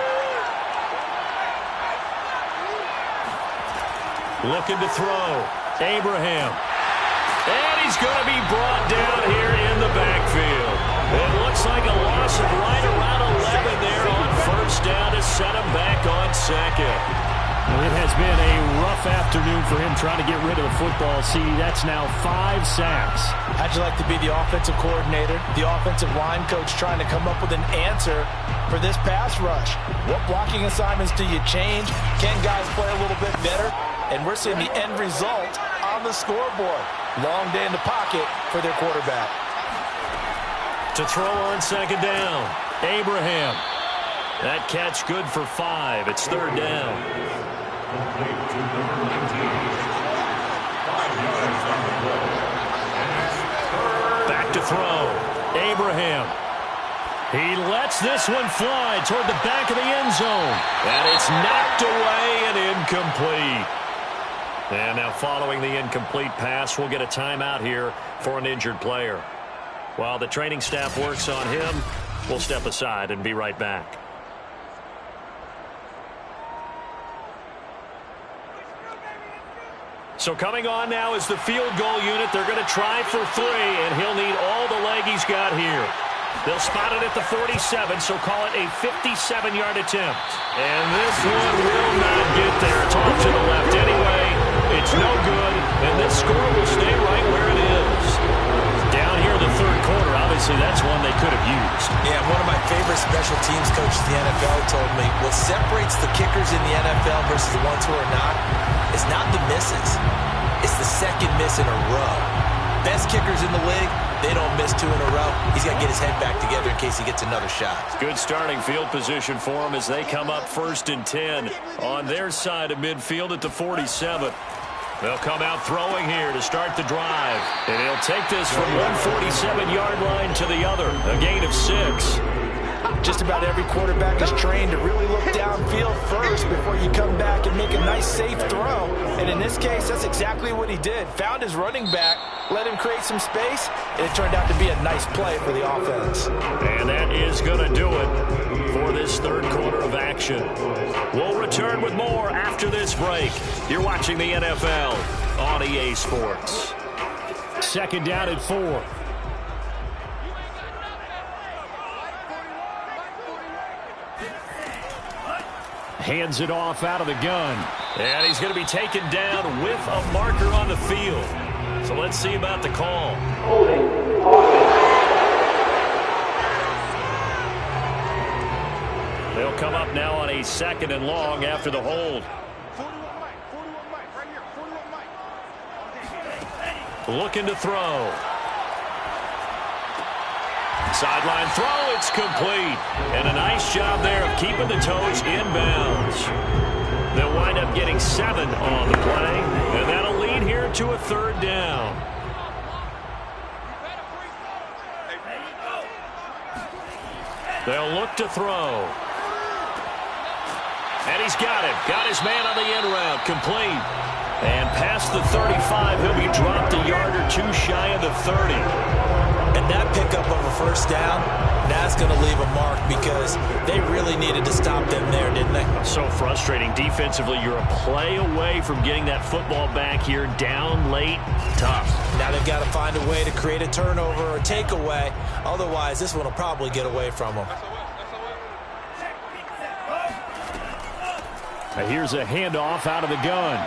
Looking to throw. Abraham. And he's going to be brought down here in the backfield. It looks like a loss of right around 11 there on first down to set him back on second. Well, it has been a rough afternoon for him trying to get rid of the football. See, that's now 5 sacks. How'd you like to be the offensive coordinator, the offensive line coach trying to come up with an answer for this pass rush? What blocking assignments do you change? Can guys play a little bit better? And we're seeing the end result on the scoreboard. Long day in the pocket for their quarterback. To throw on second down, Abraham. That catch good for 5. It's third down. Back to throw. Abraham. He lets this one fly toward the back of the end zone. And it's knocked away and incomplete. And now following the incomplete pass, we'll get a timeout here for an injured player. While the training staff works on him, we'll step aside and be right back. So coming on now is the field goal unit. They're going to try for 3, and he'll need all the leg he's got here. They'll spot it at the 47, so call it a 57-yard attempt. And this one will not get there. It's off to the left anyway. It's no good, and this score will stay right where it is. Down here in the third quarter, obviously that's one they could have used. Yeah, one of my favorite special teams coaches in the NFL told me what separates the kickers in the NFL versus the ones who are not is not the misses. It's the second miss in a row. Best kickers in the league, they don't miss 2 in a row. He's got to get his head back together in case he gets another shot. Good starting field position for him as they come up 1st and 10 on their side of midfield at the 47. They'll come out throwing here to start the drive. And he'll take this from one 47-yard line to the other. A gain of 6. Just about every quarterback is trained to really look downfield first before you come back and make a nice, safe throw. And in this case, that's exactly what he did. Found his running back, let him create some space, and it turned out to be a nice play for the offense. And that is going to do it for this third quarter of action. We'll return with more after this break. You're watching the NFL on EA Sports. Second down at 4. Hands it off out of the gun. And he's going to be taken down with a marker on the field. So let's see about the call. They'll come up now on a 2nd and long after the hold. Looking to throw. Sideline throw, it's complete. And a nice job there of keeping the toes inbounds. They'll wind up getting 7 on the play, and that'll lead here to a 3rd down. They'll look to throw. And he's got it. Got his man on the end route, complete. And past the 35, he'll be dropped a yard or 2 shy of the 30. And that pickup of a first down, that's going to leave a mark because they really needed to stop them there, didn't they? So frustrating. Defensively, you're a play away from getting that football back here. Down late, tough. Now they've got to find a way to create a turnover or a takeaway. Otherwise, this one will probably get away from them. Here's a handoff out of the gun.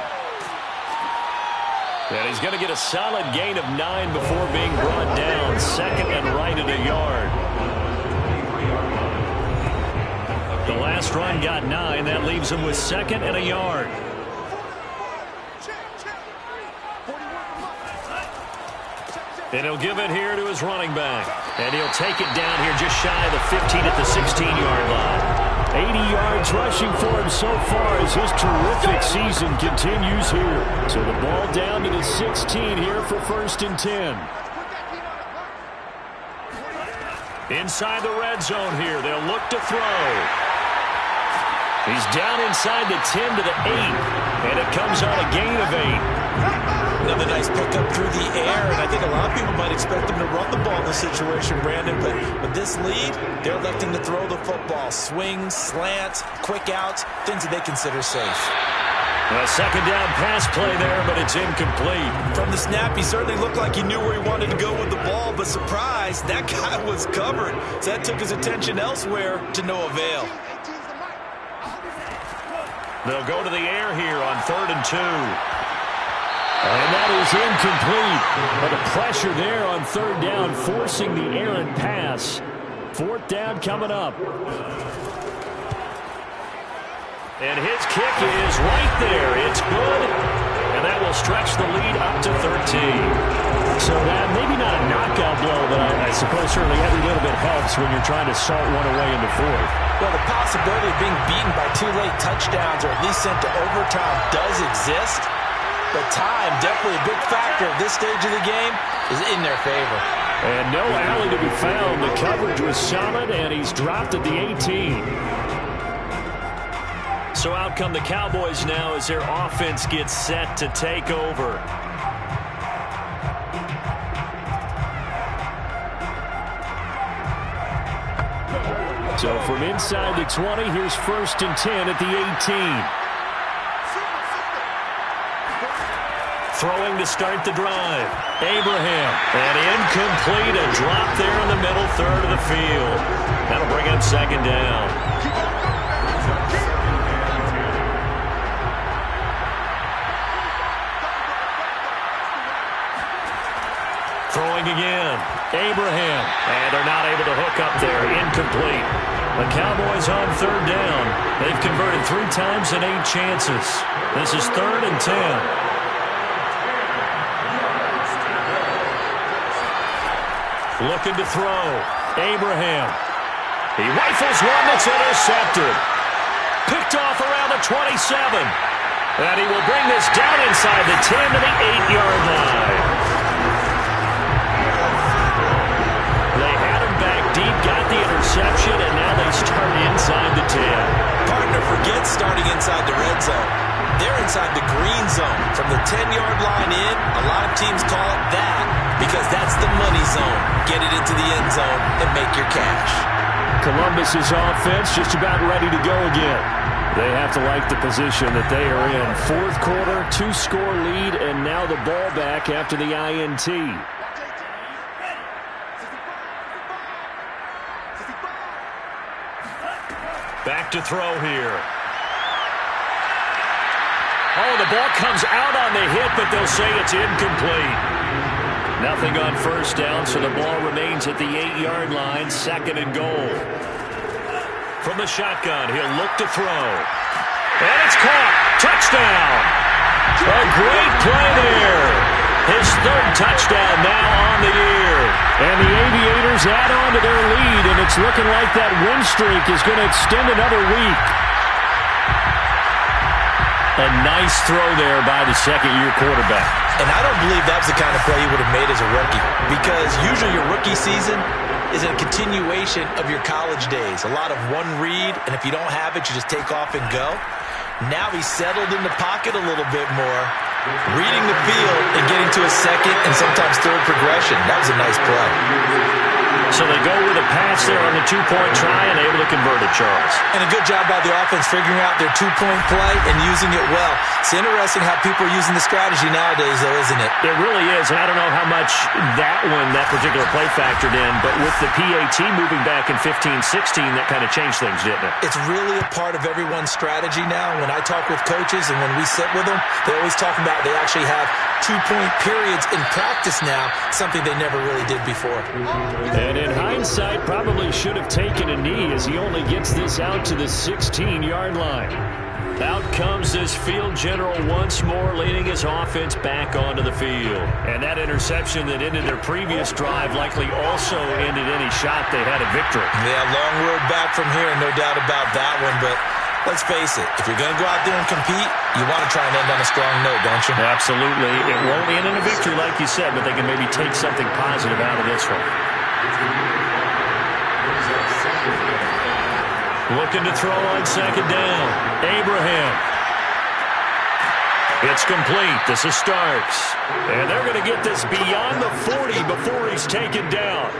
And he's going to get a solid gain of 9 before being brought down. 2nd and right at a yard. The last run got 9. That leaves him with 2nd and a yard. And he'll give it here to his running back. And he'll take it down here just shy of the 15 at the 16-yard line. 80 yards rushing for him so far as his terrific season continues here. So the ball down to the 16 here for 1st and 10. Inside the red zone here. They'll look to throw. He's down inside the 10 to the 8, and it comes on a gain of 8. Another nice pickup through the air, and I think a lot of people might expect them to run the ball in this situation, Brandon, but with this lead, they're electing to throw the football. Swings, slants, quick outs, things that they consider safe. A second down pass play there, but it's incomplete. From the snap, he certainly looked like he knew where he wanted to go with the ball, but surprise, that guy was covered. So that took his attention elsewhere to no avail. They'll go to the air here on 3rd and 2. And that is incomplete. But the pressure there on 3rd down, forcing the errant pass. 4th down coming up. And his kick is right there. It's good. And that will stretch the lead up to 13. So that maybe not a knockout blow, but I suppose certainly every little bit helps when you're trying to salt one away in the 4th. Well, the possibility of being beaten by 2 late touchdowns or at least sent to overtime does exist. But time, definitely a big factor at this stage of the game, is in their favor. And no alley to be found. The coverage was solid, and he's dropped at the 18. So out come the Cowboys now as their offense gets set to take over. So from inside the 20, here's 1st and 10 at the 18. Throwing to start the drive. Abraham. And incomplete. A drop there in the middle third of the field. That'll bring up 2nd down. Throwing again. Abraham. And they're not able to hook up there. Incomplete. The Cowboys on 3rd down. They've converted 3 times in 8 chances. This is 3rd and 10. Looking to throw. Abraham. He rifles one that's intercepted. Picked off around the 27. And he will bring this down inside the 10 to the 8-yard line. They had him back deep, got the interception, and now they start inside the 10. Partner forgets starting inside the red zone. They're inside the green zone. From the 10-yard line in, a lot of teams call it that because that's the money zone. Get it into the end zone and make your cash. Columbus's offense just about ready to go again. They have to like the position that they are in. 4th quarter, 2-score lead, and now the ball back after the INT. Back to throw here. Oh, the ball comes out on the hit, but they'll say it's incomplete. Nothing on 1st down, so the ball remains at the 8-yard line, 2nd and goal. From the shotgun, he'll look to throw. And it's caught. Touchdown. A great play there. His 3rd touchdown now on the year. And the Aviators add on to their lead, and it's looking like that win streak is going to extend another week. A nice throw there by the 2nd-year quarterback. And I don't believe that was the kind of play he would have made as a rookie, because usually your rookie season is a continuation of your college days. A lot of one read, and if you don't have it, you just take off and go. Now he's settled in the pocket a little bit more, reading the field and getting to a 2nd and sometimes 3rd progression. That was a nice play. So they go with a pass there on the 2-point try and able to convert it, Charles. And a good job by the offense figuring out their 2-point play and using it well. It's interesting how people are using the strategy nowadays, though, isn't it? It really is, and I don't know how much that particular play factored in, but with the PAT moving back in 15-16, that kind of changed things, didn't it? It's really a part of everyone's strategy now. When I talk with coaches and when we sit with them, they always talk about they actually have 2-point periods in practice now, something they never really did before. And in hindsight, probably should have taken a knee as he only gets this out to the 16-yard line. Out comes this field general once more, leading his offense back onto the field. And that interception that ended their previous drive likely also ended any shot they had at victory. Yeah, long road back from here, no doubt about that one, but let's face it, if you're going to go out there and compete, you want to try and end on a strong note, don't you? Absolutely. It won't end in a victory like you said, but they can maybe take something positive out of this one. Looking to throw on second down. Abraham. It's complete. This is Starks. And they're going to get this beyond the 40 before he's taken down.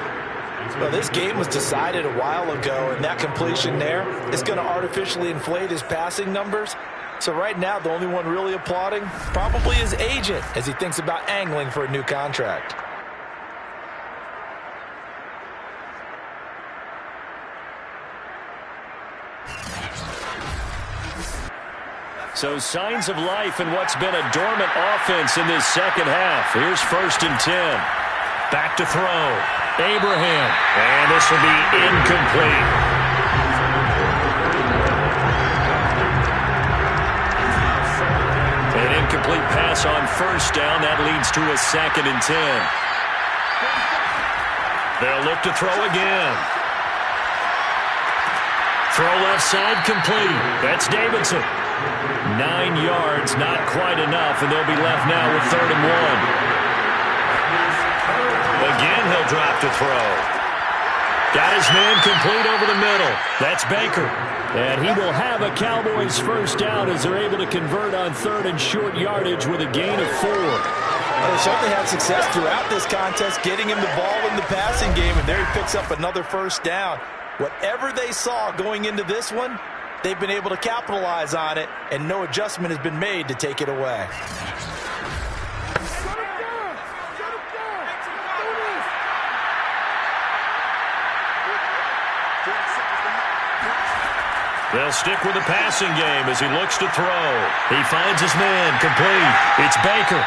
Well, this game was decided a while ago, and that completion there is going to artificially inflate his passing numbers. So right now, the only one really applauding probably his agent as he thinks about angling for a new contract. So signs of life in what's been a dormant offense in this second half. Here's 1st and 10. Back to throw. Abraham. And this will be incomplete. An incomplete pass on 1st down. That leads to a 2nd and 10. They'll look to throw again. Throw left side complete. That's Davidson. 9 yards, not quite enough, and they'll be left now with 3rd and 1. Again, he'll drop to throw. Got his man complete over the middle. That's Baker. And he will have a Cowboys 1st down as they're able to convert on 3rd and short yardage with a gain of 4. Well, they certainly had success throughout this contest, getting him the ball in the passing game, and there he picks up another 1st down. Whatever they saw going into this one, they've been able to capitalize on it, and no adjustment has been made to take it away. They'll stick with the passing game as he looks to throw. He finds his man complete. It's Baker.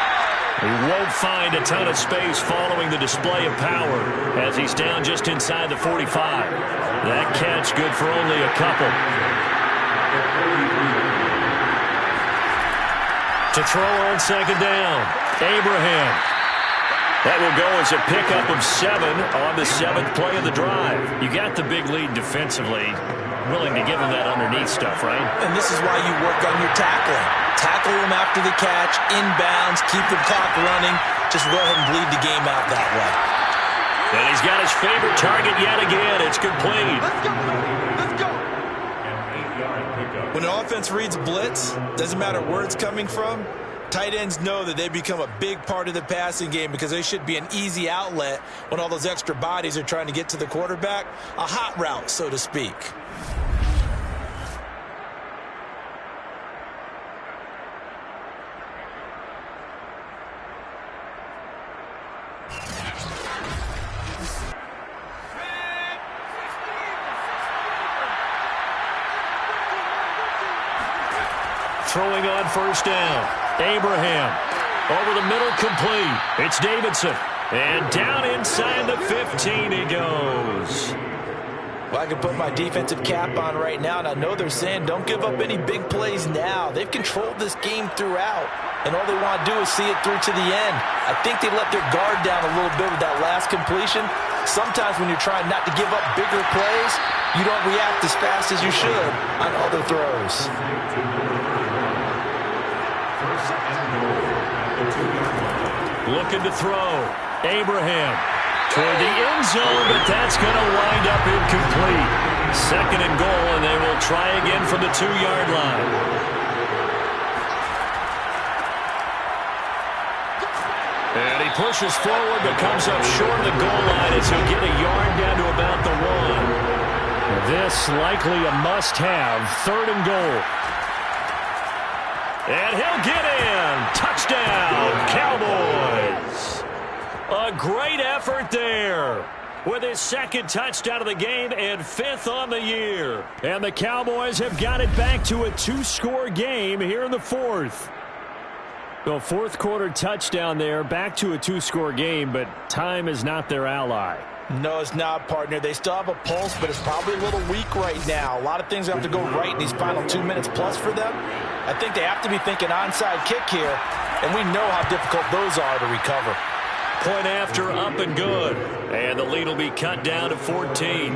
He won't find a ton of space following the display of power as he's down just inside the 45. That catch good for only a couple. To throw on second down. Abraham. That will go as a pickup of 7 on the 7th play of the drive. You got the big lead defensively. Willing to give him that underneath stuff, right? And this is why you work on your tackling. Tackle him after the catch, inbounds, keep the clock running. Just go ahead and bleed the game out that way. And he's got his favorite target yet again. It's complete. Let's go. An 8-yard pickup. When an offense reads blitz, doesn't matter where it's coming from, tight ends know that they become a big part of the passing game because they should be an easy outlet when all those extra bodies are trying to get to the quarterback. A hot route, so to speak. Throwing on 1st down. Abraham. Over the middle, complete. It's Davidson. And down inside the 15 he goes. Well, I can put my defensive cap on right now, and I know they're saying don't give up any big plays now. They've controlled this game throughout, and all they want to do is see it through to the end. I think they let their guard down a little bit with that last completion. Sometimes when you're trying not to give up bigger plays, you don't react as fast as you should on other throws. Looking to throw. Abraham toward the end zone, but that's going to wind up incomplete. 2nd and goal, and they will try again from the 2-yard line. And he pushes forward, but comes up short of the goal line as he'll get a yard down to about the 1. This likely a must-have. 3rd and goal. And he'll get in. Touchdown, Cowboys. A great effort there with his 2nd touchdown of the game and 5th on the year. And the Cowboys have got it back to a 2-score game here in the 4th. Well, 4th quarter touchdown there, back to a 2-score game, but time is not their ally. No, it's not, partner. They still have a pulse, but it's probably a little weak right now. A lot of things have to go right in these final 2 minutes plus for them. I think they have to be thinking onside kick here, and we know how difficult those are to recover. Point after, up and good. And the lead will be cut down to 14.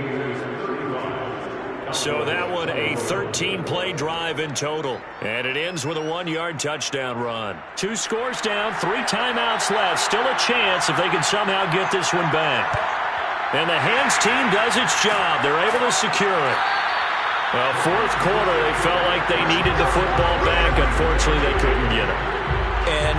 So that one a 13-play drive in total. And it ends with a 1-yard touchdown run. 2 scores down, 3 timeouts left. Still a chance if they can somehow get this one back. And the hands team does its job. They're able to secure it. Well, fourth quarter, they felt like they needed the football back. Unfortunately, they couldn't get it. And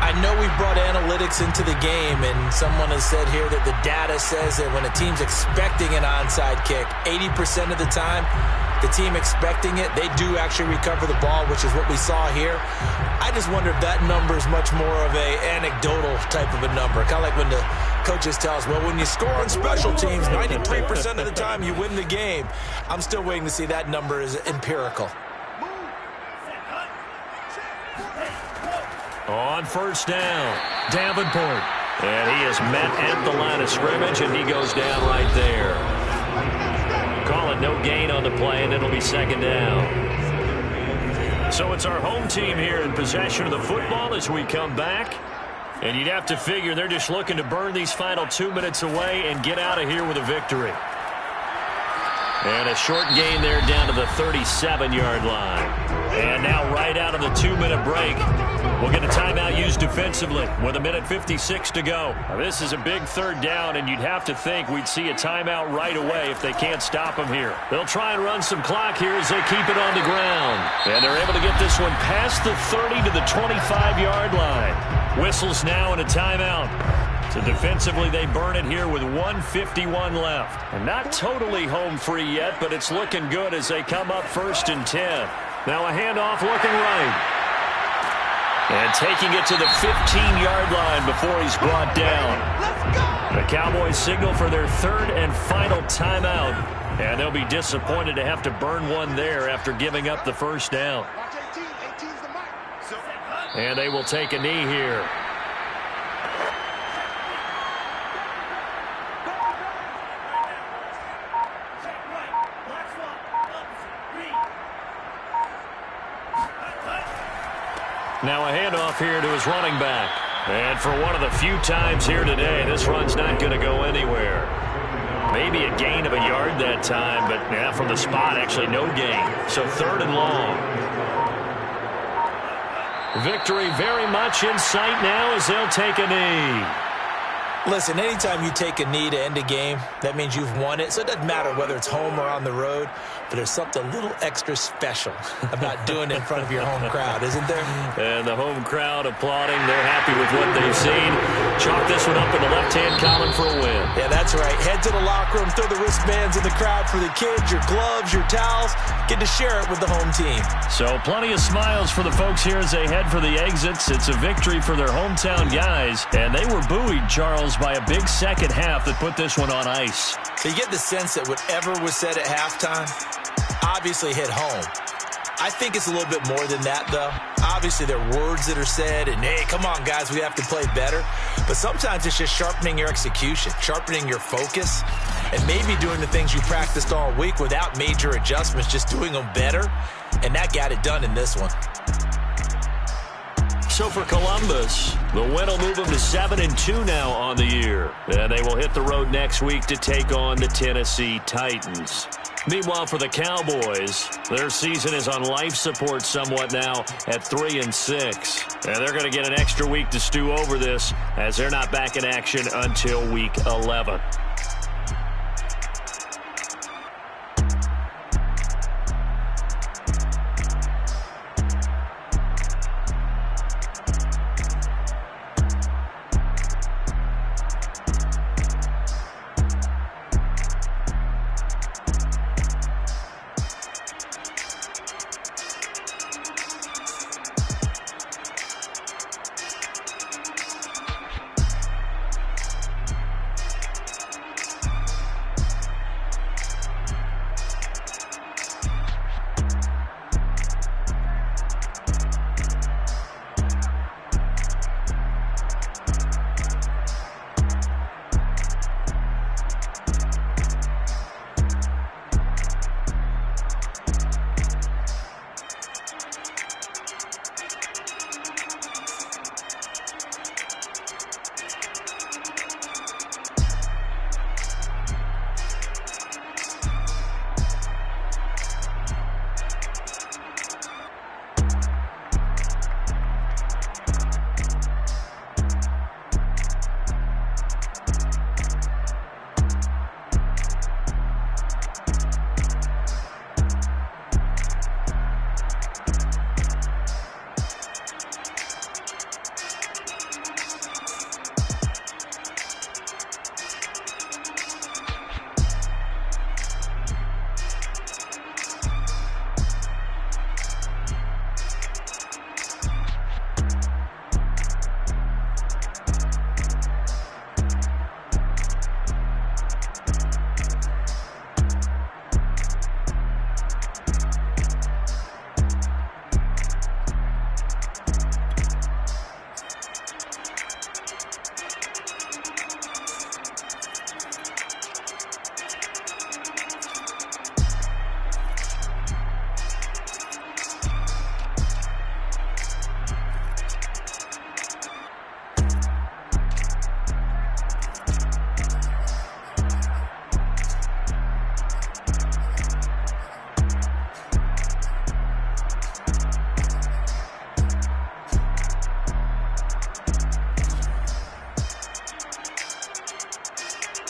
I know we've brought analytics into the game, and someone has said here that the data says that when a team's expecting an onside kick, 80% of the time, the team expecting it, they do actually recover the ball, which is what we saw here. I just wonder if that number is much more of a anecdotal type of a number. Kind of like when the coaches tell us, well, when you score on special teams, 93% of the time you win the game. I'm still waiting to see that number is empirical. On first down, Davenport. And he is met at the line of scrimmage, and he goes down right there. Call it no gain on the play, and it'll be second down. So it's our home team here in possession of the football as we come back. And you'd have to figure they're just looking to burn these final 2 minutes away and get out of here with a victory. And a short gain there down to the 37-yard line. And now right out of the 2-minute break, we'll get a timeout used defensively with 1:56 to go. Now, this is a big third down, and you'd have to think we'd see a timeout right away if they can't stop them here. They'll try and run some clock here as they keep it on the ground. And they're able to get this one past the 30 to the 25-yard line. Whistles now and a timeout. So defensively, they burn it here with 1:51 left. And not totally home free yet, but it's looking good as they come up 1st and 10. Now a handoff looking right. And taking it to the 15-yard line before he's brought down. The Cowboys signal for their third and final timeout. And they'll be disappointed to have to burn one there after giving up the first down. And they will take a knee here. Now a handoff here to his running back. And for one of the few times here today, this run's not going to go anywhere. Maybe a gain of a yard that time, but yeah, from the spot, actually no gain. So 3rd and long. Victory very much in sight now as they'll take a knee. Listen, anytime you take a knee to end a game, that means you've won it. So it doesn't matter whether it's home or on the road, but there's something a little extra special about doing it in front of your home crowd, isn't there? And the home crowd applauding. They're happy with what they've seen. Chalk this one up in the left-hand column for a win. Yeah, that's right. Head to the locker room, throw the wristbands in the crowd for the kids, your gloves, your towels. Get to share it with the home team. So plenty of smiles for the folks here as they head for the exits. It's a victory for their hometown guys, and they were buoyed, Charles, by a big second half that put this one on ice. So you get the sense that whatever was said at halftime obviously hit home. I think it's a little bit more than that, though. Obviously, there are words that are said, and, hey, come on, guys, we have to play better. But sometimes it's just sharpening your execution, sharpening your focus, and maybe doing the things you practiced all week without major adjustments, just doing them better. And that got it done in this one. So for Columbus, the win will move them to 7-2 now on the year. And they will hit the road next week to take on the Tennessee Titans. Meanwhile, for the Cowboys, their season is on life support somewhat now at 3-6. And they're going to get an extra week to stew over this as they're not back in action until week 11.